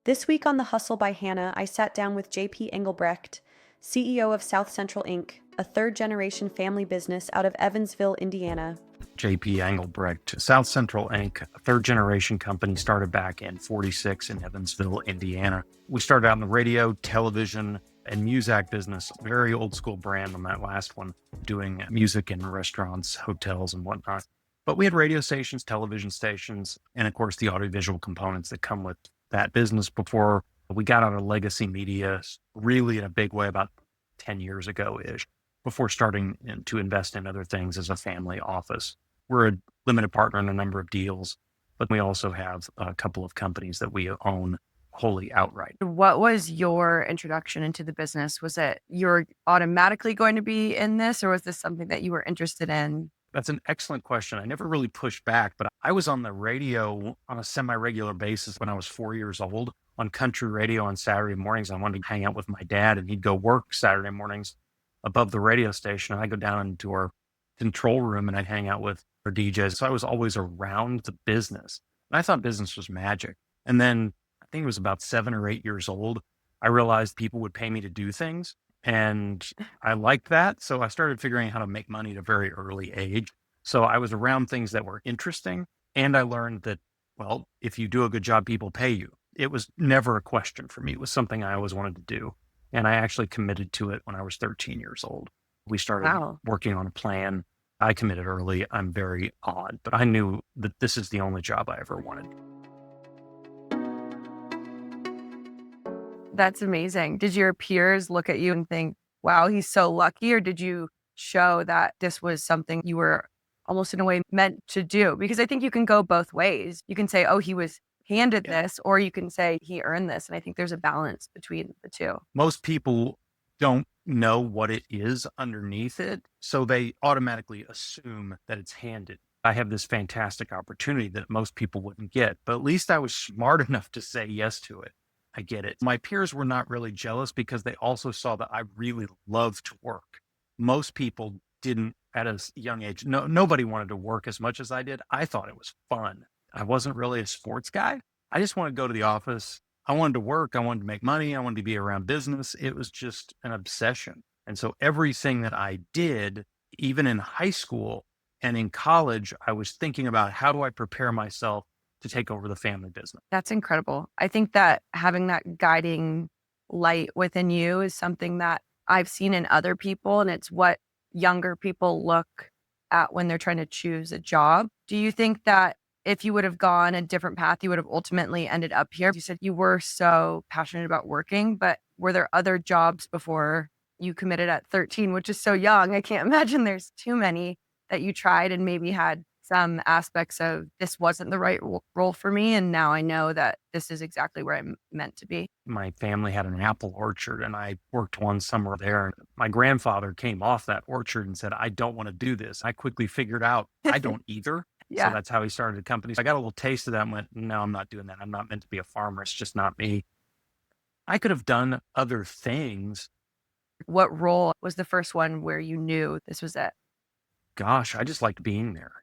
This week on The Hustle by Hanna, I sat down with JP Engelbrecht, CEO of South Central Inc., a third generation family business out of Evansville, Indiana. JP Engelbrecht, South Central Inc., a third generation company started back in 46 in Evansville, Indiana. We started out in the radio, television, and music business, very old school brand on that last one, doing music in restaurants, hotels, and whatnot. But we had radio stations, television stations, and of course the audiovisual components that come with that business before we got out of legacy media really in a big way about 10 years ago-ish, before starting to invest in other things as a family office. We're a limited partner in a number of deals, but we also have a couple of companies that we own wholly outright. What was your introduction into the business? Was it you're automatically going to be in this, or was this something that you were interested in? That's an excellent question. I never really pushed back, but I was on the radio on a semi-regular basis when I was 4 years old on country radio on Saturday mornings. I wanted to hang out with my dad, and he'd go work Saturday mornings above the radio station. And I'd go down into our control room and I'd hang out with our DJs. So I was always around the business. And I thought business was magic. And then I think it was about 7 or 8 years old, I realized people would pay me to do things. And I liked that. So I started figuring out how to make money at a very early age. So I was around things that were interesting. And I learned that, well, if you do a good job, people pay you. It was never a question for me. It was something I always wanted to do. And I actually committed to it when I was 13 years old. We started Wow. working on a plan. I committed early. I'm very odd, but I knew that this is the only job I ever wanted. That's amazing. Did your peers look at you and think, wow, he's so lucky? Or did you show that this was something you were almost in a way meant to do? Because I think you can go both ways. You can say, oh, he was handed Yeah. this, or you can say he earned this. And I think there's a balance between the two. Most people don't know what it is underneath it, so they automatically assume that it's handed. I have this fantastic opportunity that most people wouldn't get, but at least I was smart enough to say yes to it. I get it. My peers were not really jealous because they also saw that I really loved to work. Most people didn't at a young age. No, nobody wanted to work as much as I did. I thought it was fun. I wasn't really a sports guy. I just wanted to go to the office. I wanted to work. I wanted to make money. I wanted to be around business. It was just an obsession. And so everything that I did, even in high school and in college, I was thinking about how do I prepare myself to take over the family business. That's incredible. I think that having that guiding light within you is something that I've seen in other people, and it's what younger people look at when they're trying to choose a job. Do you think that if you would have gone a different path, you would have ultimately ended up here? You said you were so passionate about working, but were there other jobs before you committed at 13, which is so young? I can't imagine there's too many that you tried and maybe had some aspects of this wasn't the right role for me. And now I know that this is exactly where I'm meant to be. My family had an apple orchard and I worked one summer there. And my grandfather came off that orchard and said, I don't want to do this. I quickly figured out I don't either. So Yeah. that's how he started the company. So I got a little taste of that and went, no, I'm not doing that. I'm not meant to be a farmer. It's just not me. I could have done other things. What role was the first one where you knew this was it? Gosh, I just liked being there.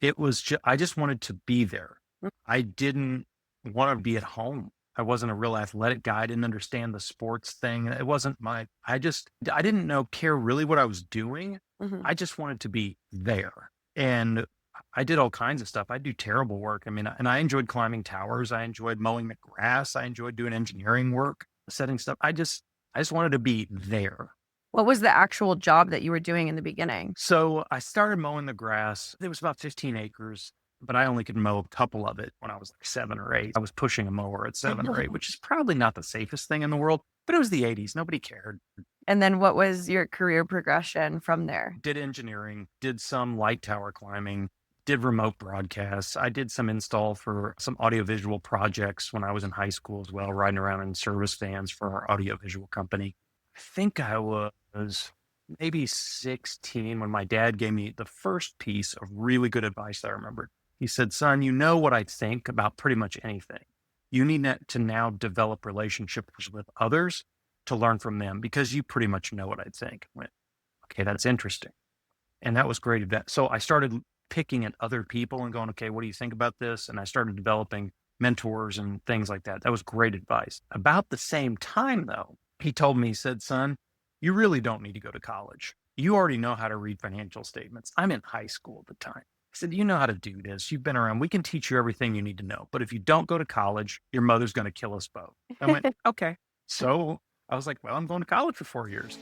It was I just wanted to be there. I didn't want to be at home. I wasn't a real athletic guy. I didn't understand the sports thing. It wasn't I didn't care really what I was doing. Mhm. I just wanted to be there. And I did all kinds of stuff. I do terrible work. I mean, and I enjoyed climbing towers. I enjoyed mowing the grass. I enjoyed doing engineering work, setting stuff. I just wanted to be there. What was the actual job that you were doing in the beginning? So I started mowing the grass. It was about 15 acres, but I only could mow a couple of it when I was like 7 or 8. I was pushing a mower at 7 or 8, which is probably not the safest thing in the world, but it was the 80s. Nobody cared. And then what was your career progression from there? Did engineering, did some light tower climbing, did remote broadcasts. I did some install for some audiovisual projects when I was in high school as well, riding around in service vans for our audiovisual company. I think I was maybe 16 when my dad gave me the first piece of really good advice that I remembered. He said, son, you know what I think about pretty much anything. You need to now develop relationships with others to learn from them because you pretty much know what I think. I went, okay, that's interesting. And that was great. So I started picking at other people and going, okay, what do you think about this? And I started developing mentors and things like that. That was great advice. About the same time, though, he told me, he said, son, you really don't need to go to college. You already know how to read financial statements. I'm in high school at the time. He said, you know how to do this. You've been around. We can teach you everything you need to know. But if you don't go to college, your mother's going to kill us both. I went, okay. So I was like, well, I'm going to college for 4 years.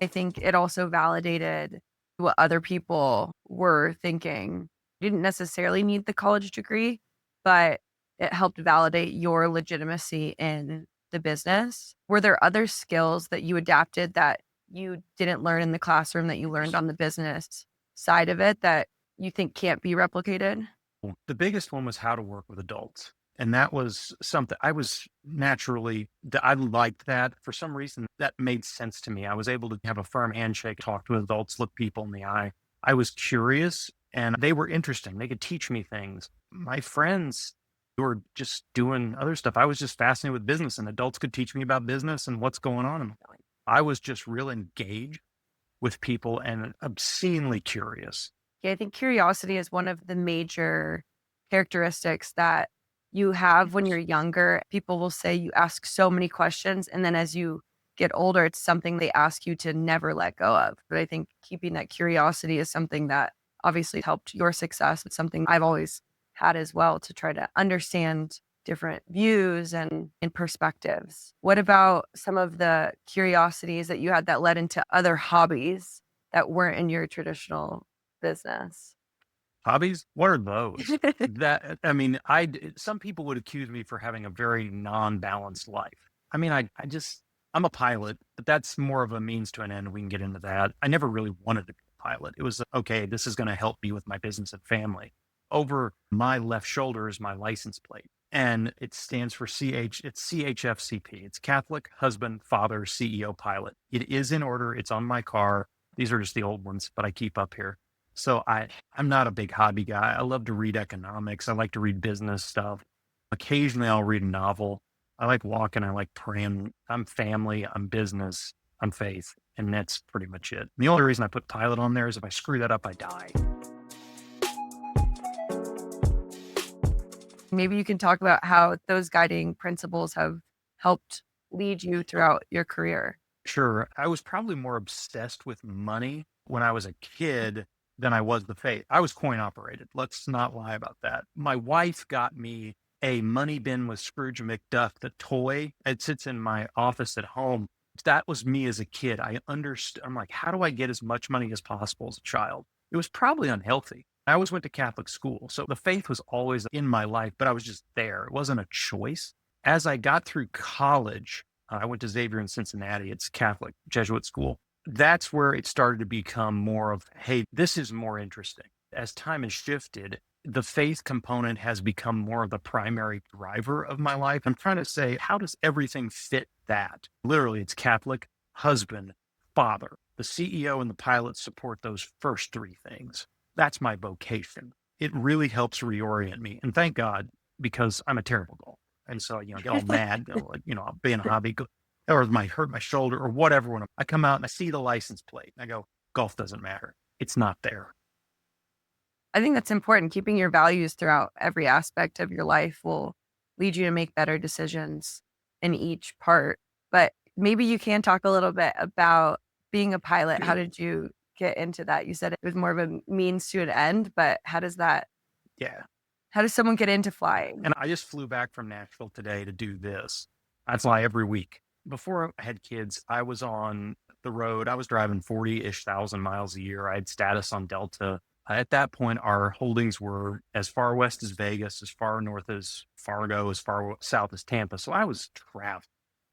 I think it also validated what other people were thinking. You didn't necessarily need the college degree, but it helped validate your legitimacy in the business. Were there other skills that you adapted that you didn't learn in the classroom that you learned on the business side of it that you think can't be replicated? The biggest one was how to work with adults. And that was something I was naturally, I liked that. For some reason, that made sense to me. I was able to have a firm handshake, talk to adults, look people in the eye. I was curious and they were interesting. They could teach me things. My friends who were just doing other stuff, I was just fascinated with business and adults could teach me about business and what's going on in my life. I was just real engaged with people and obscenely curious. Yeah, I think curiosity is one of the major characteristics that you have when you're younger. People will say you ask so many questions, and then as you get older, it's something they ask you to never let go of. But I think keeping that curiosity is something that obviously helped your success. It's something I've always had as well, to try to understand different views and perspectives. What about some of the curiosities that you had that led into other hobbies that weren't in your traditional business? Hobbies? What are those? That I mean, some people would accuse me for having a very non-balanced life. I mean, I'm a pilot, but that's more of a means to an end. We can get into that. I never really wanted to be a pilot. It was okay, this is going to help me with my business and family. Over my left shoulder is my license plate, and it stands for it's CHFCP. It's Catholic Husband Father CEO Pilot. It is in order. It's on my car. These are just the old ones, but I keep up here. So I'm not a big hobby guy. I love to read economics. I like to read business stuff. Occasionally I'll read a novel. I like walking. I like praying. I'm family. I'm business. I'm faith. And that's pretty much it. The only reason I put pilot on there is if I screw that up, I die. Maybe you can talk about how those guiding principles have helped lead you throughout your career. Sure. I was probably more obsessed with money when I was a kid than I was the faith. I was coin operated. Let's not lie about that. My wife got me a money bin with Scrooge McDuck, the toy. It sits in my office at home. That was me as a kid. I understood. I'm like, how do I get as much money as possible as a child? It was probably unhealthy. I always went to Catholic school. So the faith was always in my life, but I was just there. It wasn't a choice. As I got through college, I went to Xavier in Cincinnati. It's Catholic Jesuit school. That's where it started to become more of, hey, this is more interesting. As time has shifted, the faith component has become more of the primary driver of my life. I'm trying to say, how does everything fit that? Literally, it's Catholic, husband, father. The CEO and the pilot support those first three things. That's my vocation. It really helps reorient me. And thank God, because I'm a terrible golfer. And so, I get all mad, I'll be in a hobby or hurt my shoulder or whatever. When I come out and I see the license plate and I go, golf doesn't matter. It's not there. I think that's important. Keeping your values throughout every aspect of your life will lead you to make better decisions in each part. But maybe you can talk a little bit about being a pilot. How did you get into that? You said it was more of a means to an end, but how does someone get into flying? And I just flew back from Nashville today to do this. I fly every week. Before I had kids, I was on the road. I was driving 40-ish thousand miles a year. I had status on Delta. At that point, our holdings were as far west as Vegas, as far north as Fargo, as far south as Tampa. So I was traveling.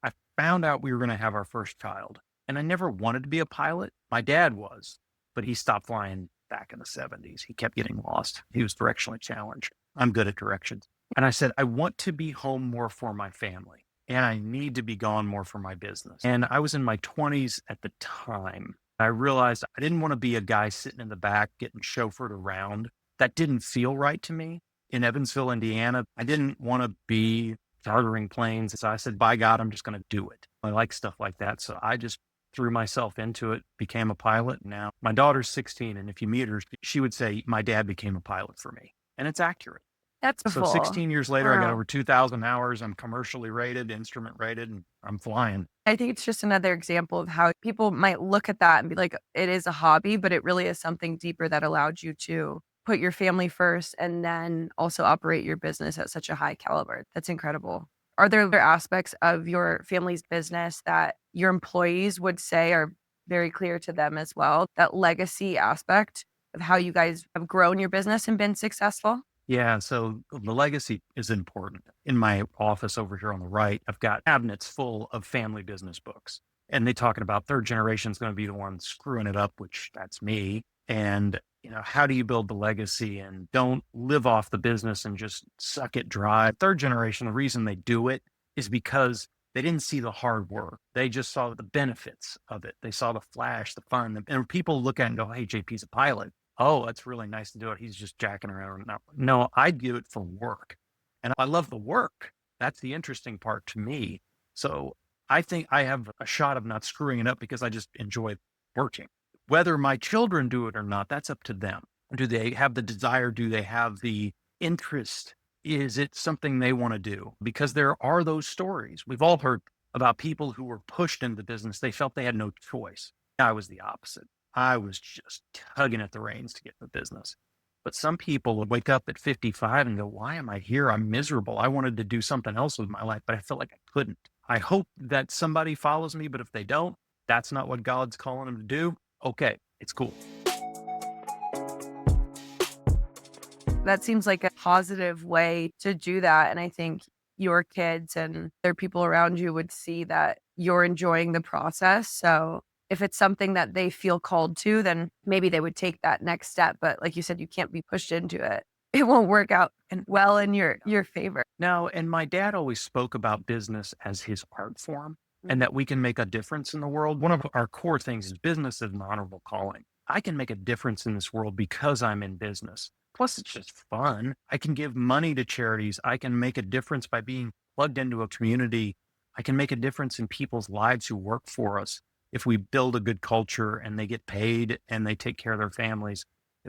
I found out we were going to have our first child, and I never wanted to be a pilot. My dad was, but he stopped flying back in the 70s. He kept getting lost. He was directionally challenged. I'm good at directions. And I said, I want to be home more for my family, and I need to be gone more for my business. And I was in my 20s at the time. I realized I didn't want to be a guy sitting in the back getting chauffeured around. That didn't feel right to me. In Evansville, Indiana, I didn't want to be chartering planes. So I said, by God, I'm just going to do it. I like stuff like that. So I just threw myself into it, became a pilot. Now my daughter's 16. And if you meet her, she would say, my dad became a pilot for me. and it's accurate. That's So full. 16 years later, I got Wow. over 2,000 hours. I'm commercially rated, instrument rated, and I'm flying. I think it's just another example of how people might look at that and be like, it is a hobby, but it really is something deeper that allowed you to put your family first and then also operate your business at such a high caliber. That's incredible. Are there other aspects of your family's business that your employees would say are very clear to them as well? That legacy aspect of how you guys have grown your business and been successful? Yeah, so the legacy is important. In my office over here on the right, I've got cabinets full of family business books. And they talking about third generation is going to be the one screwing it up, which that's me. And, how do you build the legacy and don't live off the business and just suck it dry? Third generation, the reason they do it is because they didn't see the hard work. They just saw the benefits of it. They saw the flash, the fun. And people look at it and go, hey, JP's a pilot. Oh, that's really nice to do it. He's just jacking around. No, I do it for work. And I love the work. That's the interesting part to me. So I think I have a shot of not screwing it up because I just enjoy working. Whether my children do it or not, that's up to them. Do they have the desire? Do they have the interest? Is it something they want to do? Because there are those stories. We've all heard about people who were pushed into business. They felt they had no choice. I was the opposite. I was just tugging at the reins to get in the business. But some people would wake up at 55 and go, why am I here? I'm miserable. I wanted to do something else with my life, but I felt like I couldn't. I hope that somebody follows me, but if they don't, that's not what God's calling them to do. Okay, it's cool. That seems like a positive way to do that. And I think your kids and their people around you would see that you're enjoying the process. So if it's something that they feel called to, then maybe they would take that next step. But like you said, you can't be pushed into it. It won't work out well in your favor. No, and my dad always spoke about business as his art form and that we can make a difference in the world. One of our core things is business is an honorable calling. I can make a difference in this world because I'm in business. Plus, it's just fun. I can give money to charities. I can make a difference by being plugged into a community. I can make a difference in people's lives who work for us if we build a good culture and they get paid and they take care of their families.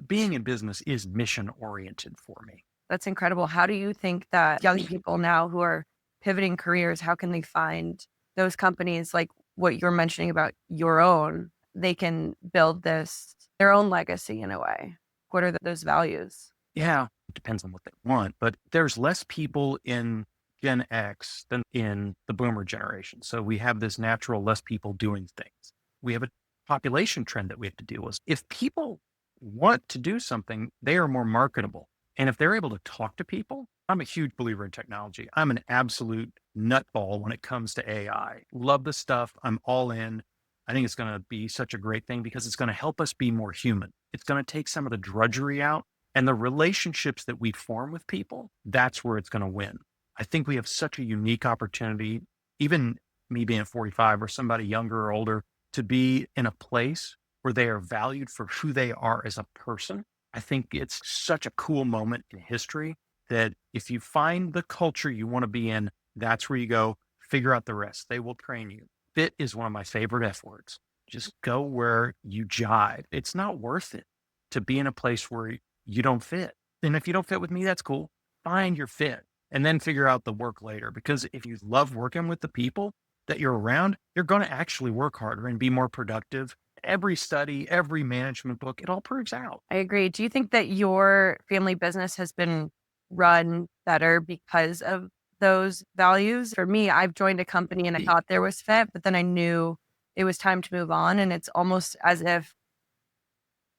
Being in business is mission oriented for me. That's incredible. How do you think that young people now who are pivoting careers, how can they find those companies like what you're mentioning about your own? They can build their own legacy in a way. What are those values? Yeah, it depends on what they want, but there's less people in Gen X than in the boomer generation. So we have this natural less people doing things. We have a population trend that we have to deal with. If people want to do something, they are more marketable. And if they're able to talk to people, I'm a huge believer in technology. I'm an absolute nutball when it comes to AI. Love the stuff. I'm all in. I think it's going to be such a great thing because it's going to help us be more human. It's going to take some of the drudgery out and the relationships that we form with people. That's where it's going to win. I think we have such a unique opportunity, even me being 45 or somebody younger or older, to be in a place where they are valued for who they are as a person. I think it's such a cool moment in history that if you find the culture you want to be in, that's where you go, figure out the rest. They will train you. Fit is one of my favorite F words. Just go where you jive. It's not worth it to be in a place where you don't fit. And if you don't fit with me, that's cool. Find your fit and then figure out the work later. Because if you love working with the people that you're around, you're going to actually work harder and be more productive. Every study, every management book, it all proves out. I agree. Do you think that your family business has been run better because of those values? For me, I've joined a company and I thought there was fit, but then I knew it was time to move on. And it's almost as if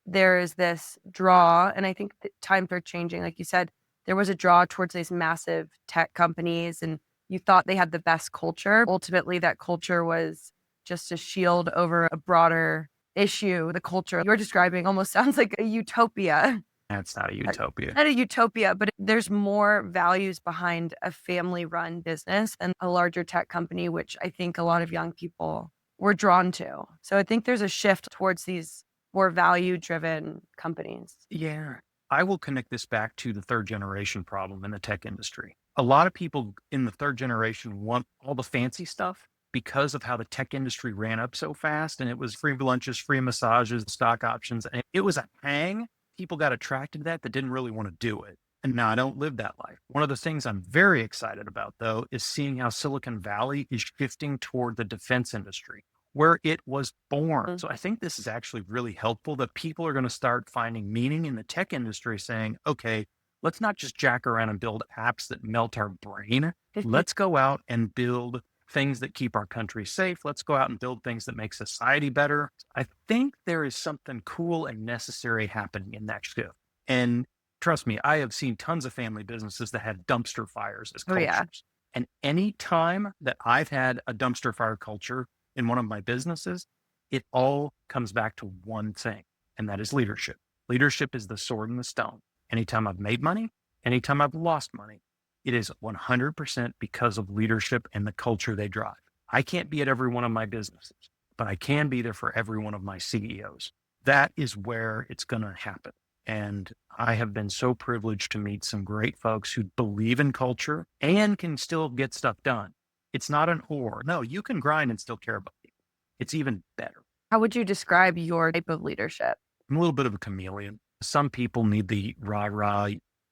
there is this draw. And I think that times are changing. Like you said, there was a draw towards these massive tech companies and you thought they had the best culture. Ultimately, that culture was just a shield over a broader issue. The culture you're describing almost sounds like a utopia. That's not a utopia. Not a utopia, but there's more values behind a family-run business than a larger tech company, which I think a lot of young people were drawn to. So I think there's a shift towards these more value-driven companies. Yeah. I will connect this back to the third generation problem in the tech industry. A lot of people in the third generation want all the fancy stuff because of how the tech industry ran up so fast. And it was free lunches, free massages, stock options. And it was a hang. People got attracted to that didn't really want to do it. And now I don't live that life. One of the things I'm very excited about, though, is seeing how Silicon Valley is shifting toward the defense industry where it was born. Mm. So I think this is actually really helpful that people are going to start finding meaning in the tech industry saying, okay, let's not just jack around and build apps that melt our brain. Let's go out and build things that keep our country safe. Let's go out and build things that make society better. I think there is something cool and necessary happening in that shift. And trust me, I have seen tons of family businesses that had dumpster fires as Oh, yeah. cultures. And any time that I've had a dumpster fire culture in one of my businesses, it all comes back to one thing, and that is leadership. Leadership is the sword and the stone. Anytime I've made money, anytime I've lost money, it is 100% because of leadership and the culture they drive. I can't be at every one of my businesses, but I can be there for every one of my CEOs. That is where it's going to happen. And I have been so privileged to meet some great folks who believe in culture and can still get stuff done. It's not an or. No, you can grind and still care about people. It's even better. How would you describe your type of leadership? I'm a little bit of a chameleon. Some people need the rah-rah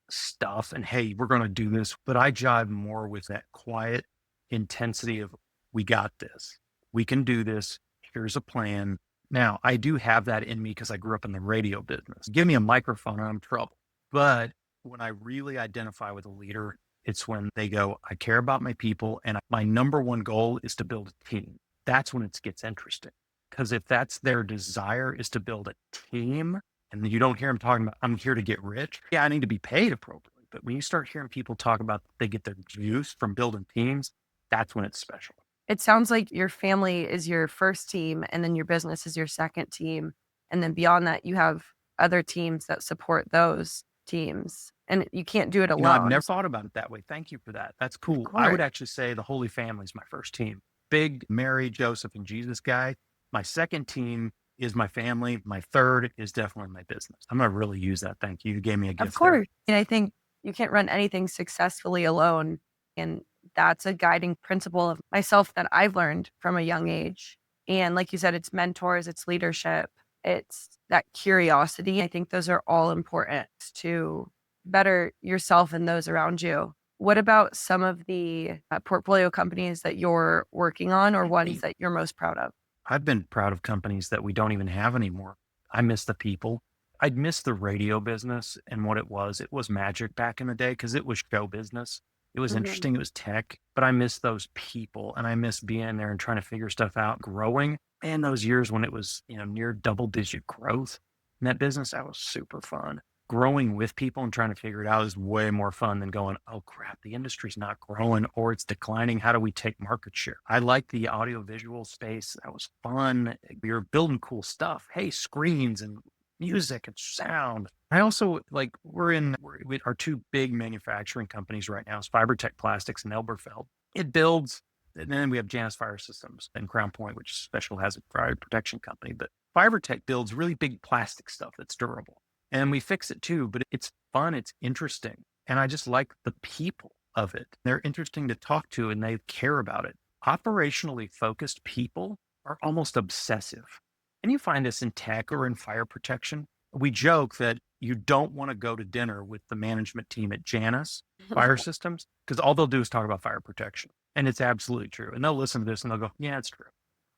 stuff and, hey, we're going to do this. But I jive more with that quiet intensity of, we got this. We can do this. Here's a plan. Now, I do have that in me because I grew up in the radio business. Give me a microphone and I'm in trouble. But when I really identify with a leader, it's when they go, I care about my people and my number one goal is to build a team. That's when it gets interesting. Because if that's their desire is to build a team and you don't hear them talking about, I'm here to get rich. Yeah, I need to be paid appropriately. But when you start hearing people talk about they get their juice from building teams, that's when it's special. It sounds like your family is your first team and then your business is your second team. And then beyond that, you have other teams that support those teams. And you can't do it alone. I've never thought about it that way. Thank you for that. That's cool. I would course. actually say the Holy Family is my first team. Big Mary, Joseph, and Jesus guy. My second team is my family. My third is definitely my business. I'm going to really use that. Thank you. You gave me a gift. Of course. And I think you can't run anything successfully alone. And that's a guiding principle of myself that I've learned from a young age. And like you said, it's mentors, it's leadership, it's that curiosity. I think those are all important to better yourself and those around you. What about some of the portfolio companies that you're working on or ones that you're most proud of? I've been proud of companies that we don't even have anymore. I miss the people. I'd miss the radio business and what it was. It was magic back in the day because it was show business. It was interesting. It was tech, but I miss those people and I miss being there and trying to figure stuff out, growing. And those years when it was, near double-digit growth in that business, that was super fun. Growing with people and trying to figure it out is way more fun than going, oh crap, the industry's not growing or it's declining. How do we take market share? I like the audiovisual space. That was fun. We were building cool stuff. Hey, screens and music and sound. I also we're with our two big manufacturing companies right now is FiberTech Plastics and Elberfeld. It builds, and then we have Janus Fire Systems and Crown Point, which is a special hazard fire protection company. But FiberTech builds really big plastic stuff that's durable. And we fix it too, but it's fun, it's interesting. And I just like the people of it. They're interesting to talk to and they care about it. Operationally focused people are almost obsessive. And you find this in tech or in fire protection. We joke that you don't want to go to dinner with the management team at Janus Fire Systems because all they'll do is talk about fire protection. And it's absolutely true. And they'll listen to this and they'll go, yeah, it's true.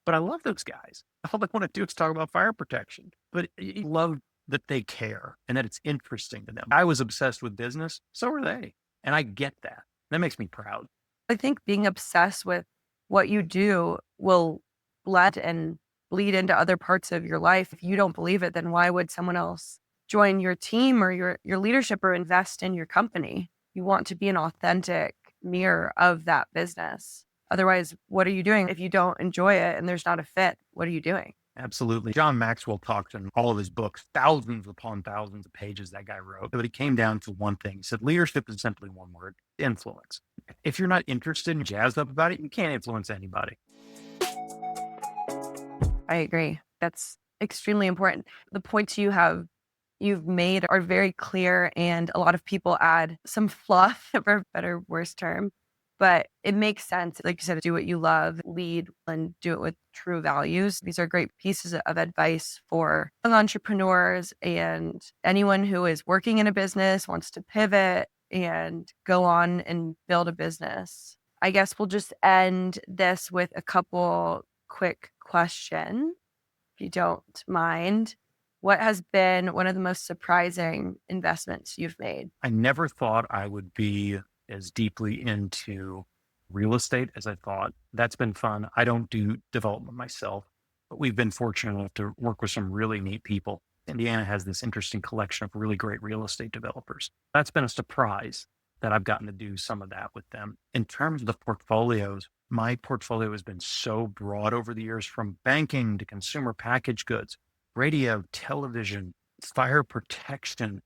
But I love those guys. All they want to do is talk about fire protection. But you love that they care and that it's interesting to them. I was obsessed with business. So are they. And I get that. That makes me proud. I think being obsessed with what you do will let and bleed into other parts of your life. If you don't believe it, then why would someone else join your team or your leadership or invest in your company? You want to be an authentic mirror of that business. Otherwise, what are you doing? If you don't enjoy it and there's not a fit, what are you doing? Absolutely. John Maxwell talked in all of his books, thousands upon thousands of pages that guy wrote, but it came down to one thing. He said, leadership is simply one word, influence. If you're not interested and jazzed up about it, you can't influence anybody. I agree. That's extremely important. The points you've made are very clear and a lot of people add some fluff, for a better, worse term, but it makes sense. Like you said, do what you love, lead, and do it with true values. These are great pieces of advice for young entrepreneurs and anyone who is working in a business, wants to pivot and go on and build a business. I guess we'll just end this with a couple quick questions, if you don't mind. What has been one of the most surprising investments you've made? I never thought I would be as deeply into real estate as I thought. That's been fun. I don't do development myself, but we've been fortunate enough to work with some really neat people. Indiana has this interesting collection of really great real estate developers. That's been a surprise that I've gotten to do some of that with them. In terms of the portfolios, my portfolio has been so broad over the years, from banking to consumer packaged goods, radio, television, fire protection,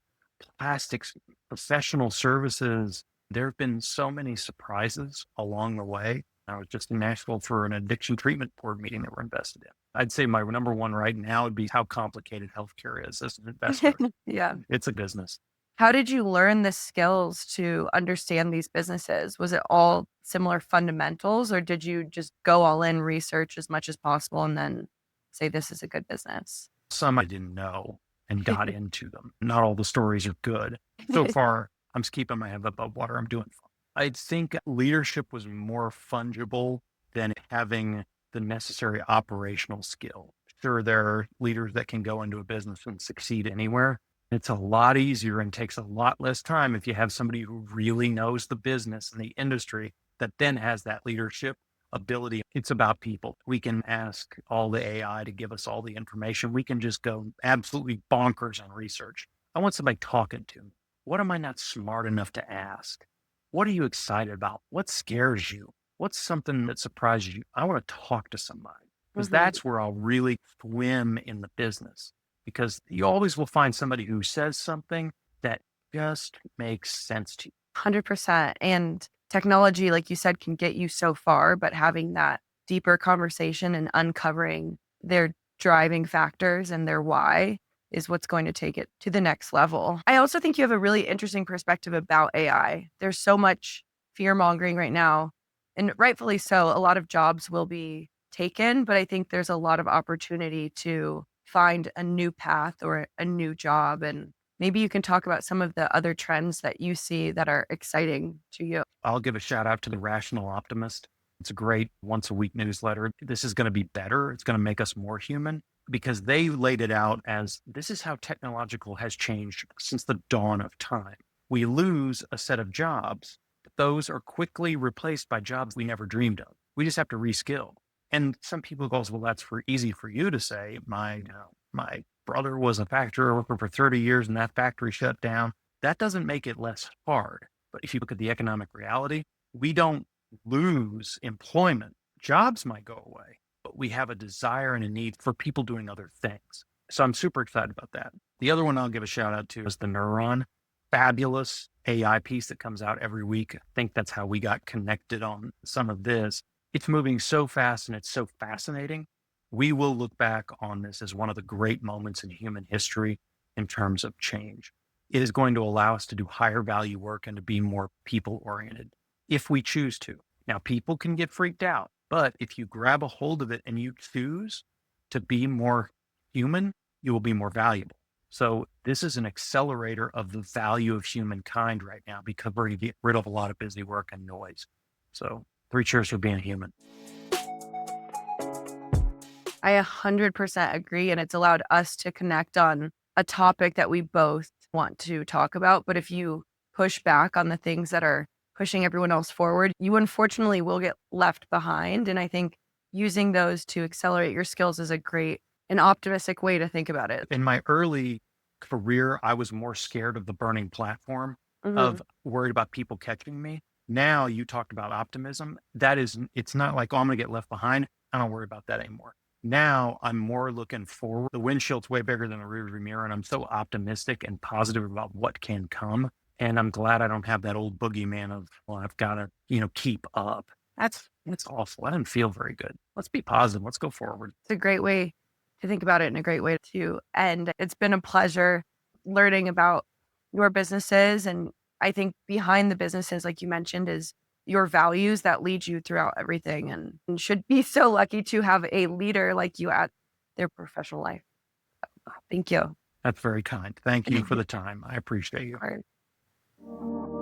plastics, professional services. There have been so many surprises along the way. I was just in Nashville for an addiction treatment board meeting that we're invested in. I'd say my number one right now would be how complicated healthcare is as an investor. Yeah. It's a business. How did you learn the skills to understand these businesses? Was it all similar fundamentals, or did you just go all in, research as much as possible, and then say, this is a good business? Some I didn't know and got into them. Not all the stories are good. So far, I'm just keeping my head above water. I'm doing fine. I think leadership was more fungible than having the necessary operational skill. Sure, there are leaders that can go into a business and succeed anywhere. It's a lot easier and takes a lot less time if you have somebody who really knows the business and the industry that then has that leadership ability. It's about people. We can ask all the AI to give us all the information. We can just go absolutely bonkers on research. I want somebody talking to me. What am I not smart enough to ask? What are you excited about? What scares you? What's something that surprises you? I want to talk to somebody, because that's where I'll really swim in the business, because you always will find somebody who says something that just makes sense to you. 100%. And technology, like you said, can get you so far, but having that deeper conversation and uncovering their driving factors and their why is what's going to take it to the next level. I also think you have a really interesting perspective about AI. There's so much fear mongering right now, and rightfully so. A lot of jobs will be taken, but I think there's a lot of opportunity to find a new path or a new job. And maybe you can talk about some of the other trends that you see that are exciting to you. I'll give a shout out to the Rational Optimist. It's a great once a week newsletter. This is going to be better. It's going to make us more human, because they laid it out as this is how technological has changed since the dawn of time. We lose a set of jobs, but those are quickly replaced by jobs we never dreamed of. We just have to reskill. And some people go, well, that's easy for you to say. My brother was a factory worker for 30 years and that factory shut down. That doesn't make it less hard. But if you look at the economic reality, we don't lose employment. Jobs might go away, but we have a desire and a need for people doing other things. So I'm super excited about that. The other one I'll give a shout out to is the Neuron. Fabulous AI piece that comes out every week. I think that's how we got connected on some of this. It's moving so fast and it's so fascinating. We will look back on this as one of the great moments in human history in terms of change. It is going to allow us to do higher value work and to be more people oriented if we choose to. Now, people can get freaked out, but if you grab a hold of it and you choose to be more human, you will be more valuable. So this is an accelerator of the value of humankind right now, because we're going to get rid of a lot of busy work and noise. So 3 cheers for being human. I 100% agree. And it's allowed us to connect on a topic that we both want to talk about. But if you push back on the things that are pushing everyone else forward, you unfortunately will get left behind. And I think using those to accelerate your skills is a great and optimistic way to think about it. In my early career, I was more scared of the burning platform, of worried about people catching me. Now you talked about optimism. It's not like, oh, I'm going to get left behind. I don't worry about that anymore. Now I'm more looking forward. The windshield's way bigger than the rearview mirror, and I'm so optimistic and positive about what can come. And I'm glad I don't have that old boogeyman of, well, I've got to, keep up. That's awful. That doesn't feel very good. Let's be positive. Let's go forward. It's a great way to think about it and a great way to end. It's been a pleasure learning about your businesses. And I think behind the businesses, like you mentioned, is your values that lead you throughout everything, and should be so lucky to have a leader like you at their professional life. Thank you. That's very kind. Thank you for the time. I appreciate you. All right.